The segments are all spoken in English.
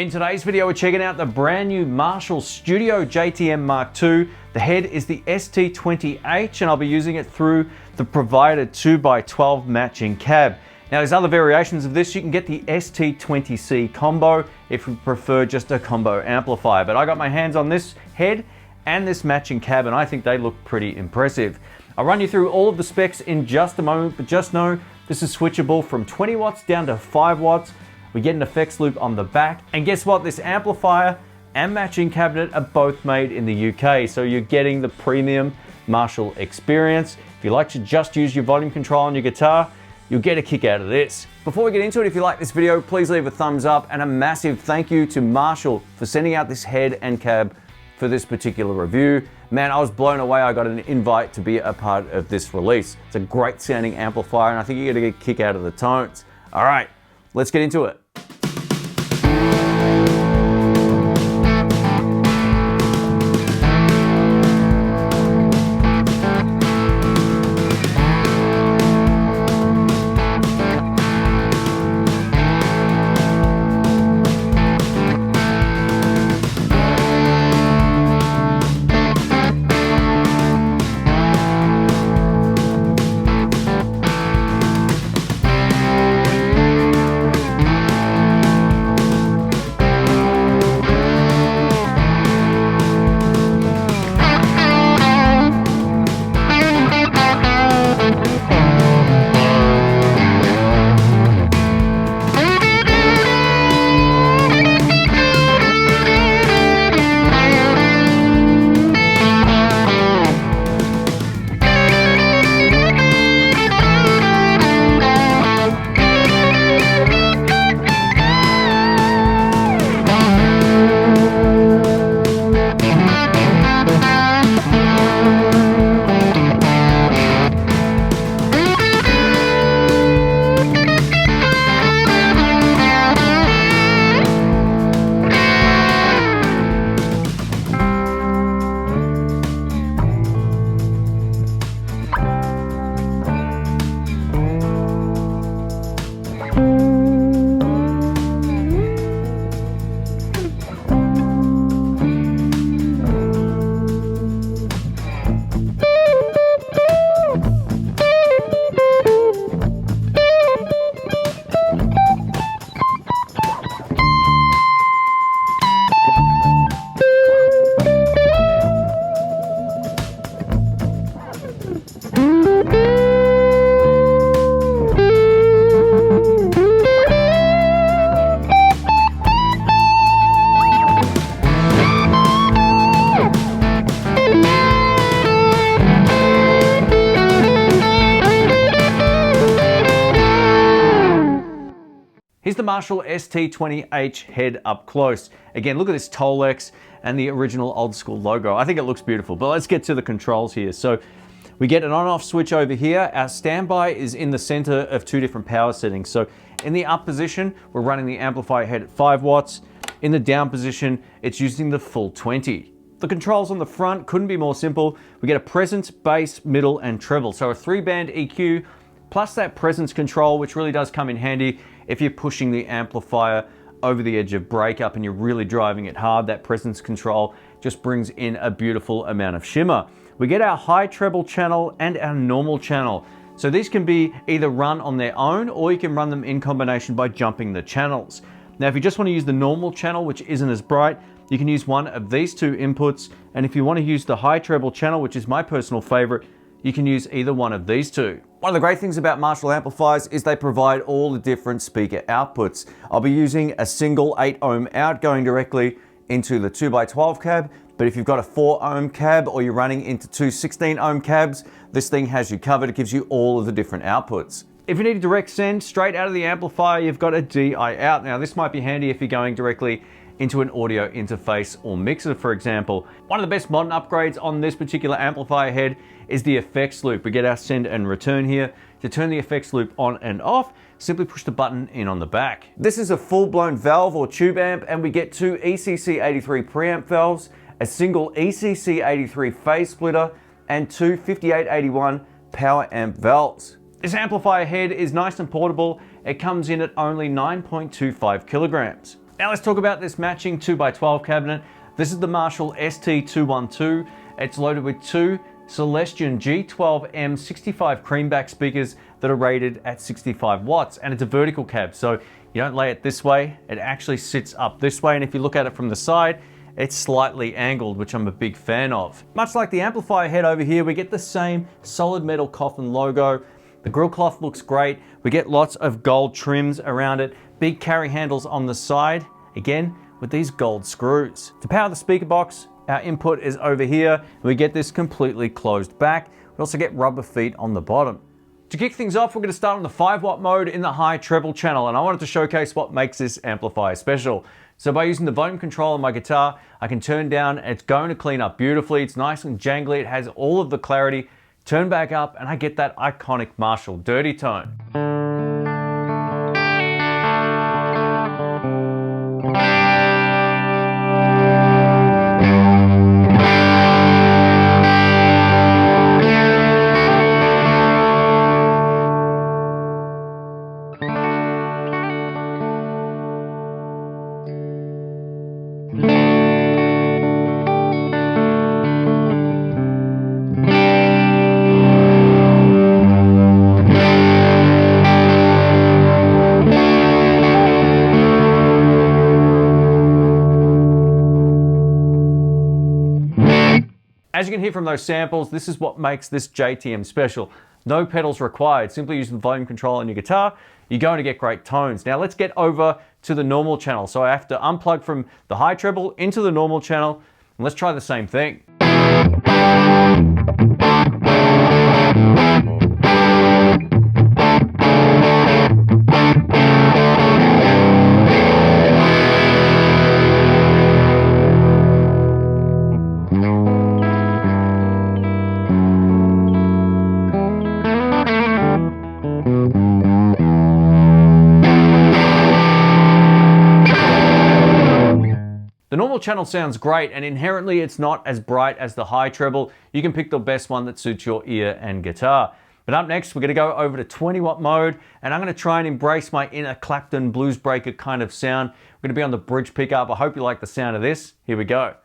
In today's video, we're checking out the brand new Marshall Studio JTM MKII. The head is the ST20H, and I'll be using it through the provided 2x12 matching cab. Now, there's other variations of this. You can get the ST20C combo if you prefer just a combo amplifier, but I got my hands on this head and this matching cab, and I think they look pretty impressive. I'll run you through all of the specs in just a moment, but just know this is switchable from 20 watts down to 5 watts. We get an effects loop on the back, and guess what? This amplifier and matching cabinet are both made in the UK, so you're getting the premium Marshall experience. If you like to just use your volume control on your guitar, you'll get a kick out of this. Before we get into it, if you like this video, please leave a thumbs up, and a massive thank you to Marshall for sending out this head and cab for this particular review. Man, I was blown away. I got an invite to be a part of this release. It's a great sounding amplifier, and I think you're gonna get a kick out of the tones. All right, let's get into it. Here's the Marshall ST20H head up close. Again, look at this Tolex and the original old school logo. I think it looks beautiful, but let's get to the controls here. So we get an on-off switch over here. Our standby is in the center of two different power settings. So in the up position, we're running the amplifier head at 5 watts. In the down position, it's using the full 20. The controls on the front couldn't be more simple. We get a presence, bass, middle, and treble. So a 3-band EQ, plus that presence control, which really does come in handy if you're pushing the amplifier over the edge of breakup and you're really driving it hard. That presence control just brings in a beautiful amount of shimmer. We get our high treble channel and our normal channel. So these can be either run on their own, or you can run them in combination by jumping the channels. Now, if you just want to use the normal channel, which isn't as bright, you can use one of these two inputs. And if you want to use the high treble channel, which is my personal favorite, you can use either one of these two. One of the great things about Marshall amplifiers is they provide all the different speaker outputs. I'll be using a single 8 ohm out going directly into the 2x12 cab, but if you've got a 4 ohm cab or you're running into two 16 ohm cabs, this thing has you covered. It gives you all of the different outputs. If you need a direct send straight out of the amplifier, you've got a DI out. Now, this might be handy if you're going directly into an audio interface or mixer, for example. One of the best modern upgrades on this particular amplifier head is the effects loop. We get our send and return here. To turn the effects loop on and off, simply push the button in on the back. This is a full-blown valve or tube amp, and we get two ECC83 preamp valves, a single ECC83 phase splitter, and two 5881 power amp valves. This amplifier head is nice and portable. It comes in at only 9.25 kilograms. Now let's talk about this matching 2x12 cabinet. This is the Marshall ST212. It's loaded with two Celestion G12M 65 creamback speakers that are rated at 65 watts, and it's a vertical cab, so you don't lay it this way, it actually sits up this way, and if you look at it from the side, it's slightly angled, which I'm a big fan of. Much like the amplifier head over here, we get the same solid metal coffin logo. The grille cloth looks great. We get lots of gold trims around it, big carry handles on the side, again with these gold screws. To power the speaker box, our input is over here. We get this completely closed back. We also get rubber feet on the bottom. To kick things off, we're going to start on the 5-watt mode in the high treble channel, and I wanted to showcase what makes this amplifier special. So by using the volume control on my guitar, I can turn down, and it's going to clean up beautifully. It's nice and jangly, it has all of the clarity. Turn back up, and I get that iconic Marshall dirty tone. As you can hear from those samples, this is what makes this JTM special. No pedals required, simply use the volume control on your guitar, you're going to get great tones. Now let's get over to the normal channel. So I have to unplug from the high treble into the normal channel, and let's try the same thing. The normal channel sounds great, and inherently it's not as bright as the high treble. You can pick the best one that suits your ear and guitar. But up next, we're going to go over to 20-watt mode, and I'm going to try and embrace my inner Clapton Bluesbreaker kind of sound. We're going to be on the bridge pickup. I hope you like the sound of this. Here we go.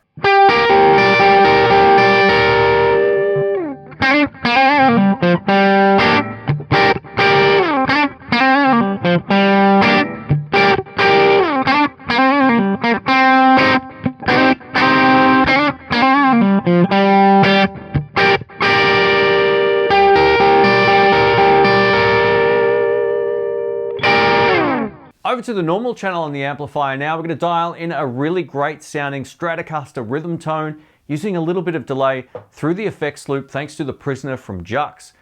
Over to the normal channel on the amplifier now. We're going to dial in a really great sounding Stratocaster rhythm tone using a little bit of delay through the effects loop thanks to the Prisoner from Jux.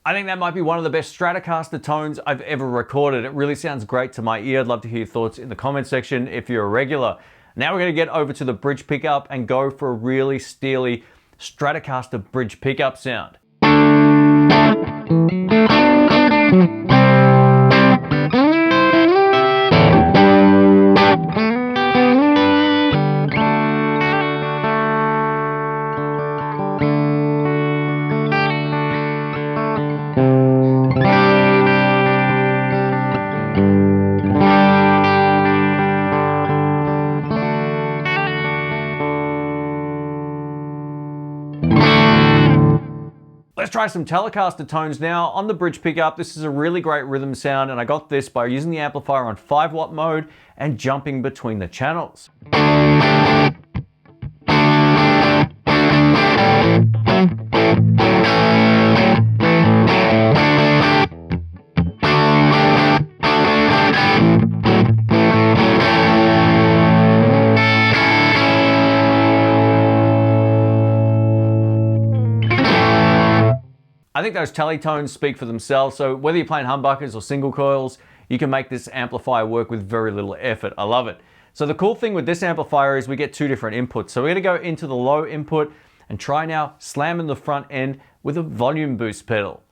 I think that might be one of the best Stratocaster tones I've ever recorded. It really sounds great to my ear. I'd love to hear your thoughts in the comment section if you're a regular. Now we're going to get over to the bridge pickup and go for a really steely Stratocaster bridge pickup sound. Let's try some Telecaster tones now on the bridge pickup. This is a really great rhythm sound, and I got this by using the amplifier on 5-watt mode and jumping between the channels. I think those tele tones speak for themselves, so whether you're playing humbuckers or single coils, you can make this amplifier work with very little effort. I love it. So the cool thing with this amplifier is we get two different inputs. So we're going to go into the low input, and try now slamming the front end with a volume boost pedal.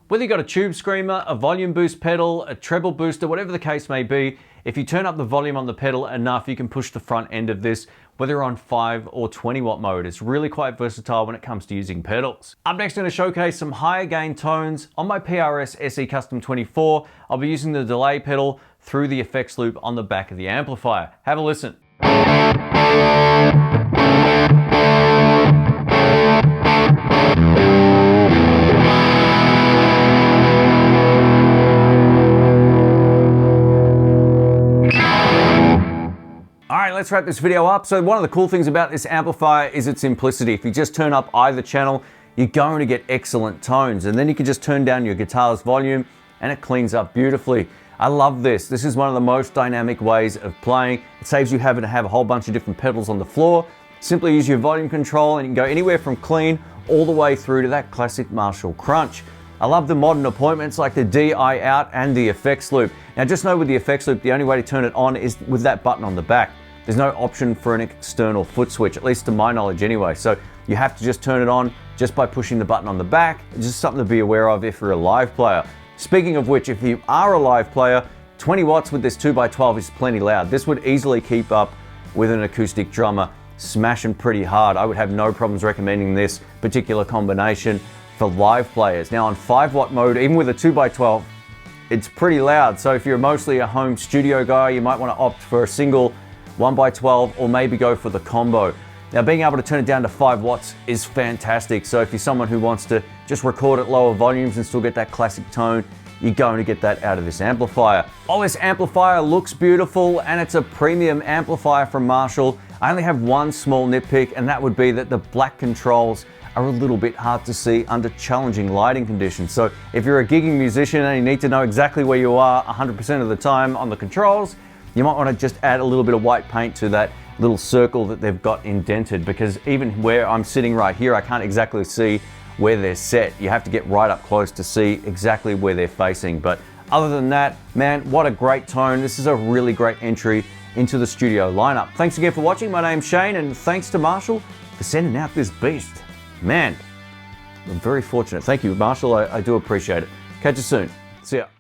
Whether you've got a tube screamer, a volume boost pedal, a treble booster, whatever the case may be, if you turn up the volume on the pedal enough, you can push the front end of this, whether you're on 5 or 20 watt mode. It's really quite versatile when it comes to using pedals. Up next, I'm going to showcase some higher gain tones on my PRS SE Custom 24. I'll be using the delay pedal through the effects loop on the back of the amplifier. Have a listen. Let's wrap this video up. So one of the cool things about this amplifier is its simplicity. If you just turn up either channel, you're going to get excellent tones, and then you can just turn down your guitar's volume and it cleans up beautifully. I love this. This is one of the most dynamic ways of playing. It saves you having to have a whole bunch of different pedals on the floor. Simply use your volume control and you can go anywhere from clean all the way through to that classic Marshall crunch. I love the modern appointments like the DI out and the effects loop. Now just know with the effects loop, the only way to turn it on is with that button on the back. There's no option for an external foot switch, at least to my knowledge anyway. So you have to just turn it on just by pushing the button on the back. It's just something to be aware of if you're a live player. Speaking of which, if you are a live player, 20 watts with this 2x12 is plenty loud. This would easily keep up with an acoustic drummer smashing pretty hard. I would have no problems recommending this particular combination for live players. Now on 5 watt mode, even with a 2x12, it's pretty loud. So if you're mostly a home studio guy, you might want to opt for a single 1x12 or maybe go for the combo. Now being able to turn it down to 5 watts is fantastic. So if you're someone who wants to just record at lower volumes and still get that classic tone, you're going to get that out of this amplifier. While this amplifier looks beautiful and it's a premium amplifier from Marshall, I only have one small nitpick, and that would be that the black controls are a little bit hard to see under challenging lighting conditions. So if you're a gigging musician and you need to know exactly where you are 100% of the time on the controls, you might want to just add a little bit of white paint to that little circle that they've got indented, because even where I'm sitting right here, I can't exactly see where they're set. You have to get right up close to see exactly where they're facing. But other than that, man, what a great tone. This is a really great entry into the studio lineup. Thanks again for watching. My name's Shane, and thanks to Marshall for sending out this beast. Man, I'm very fortunate. Thank you, Marshall. I do appreciate it. Catch you soon. See ya.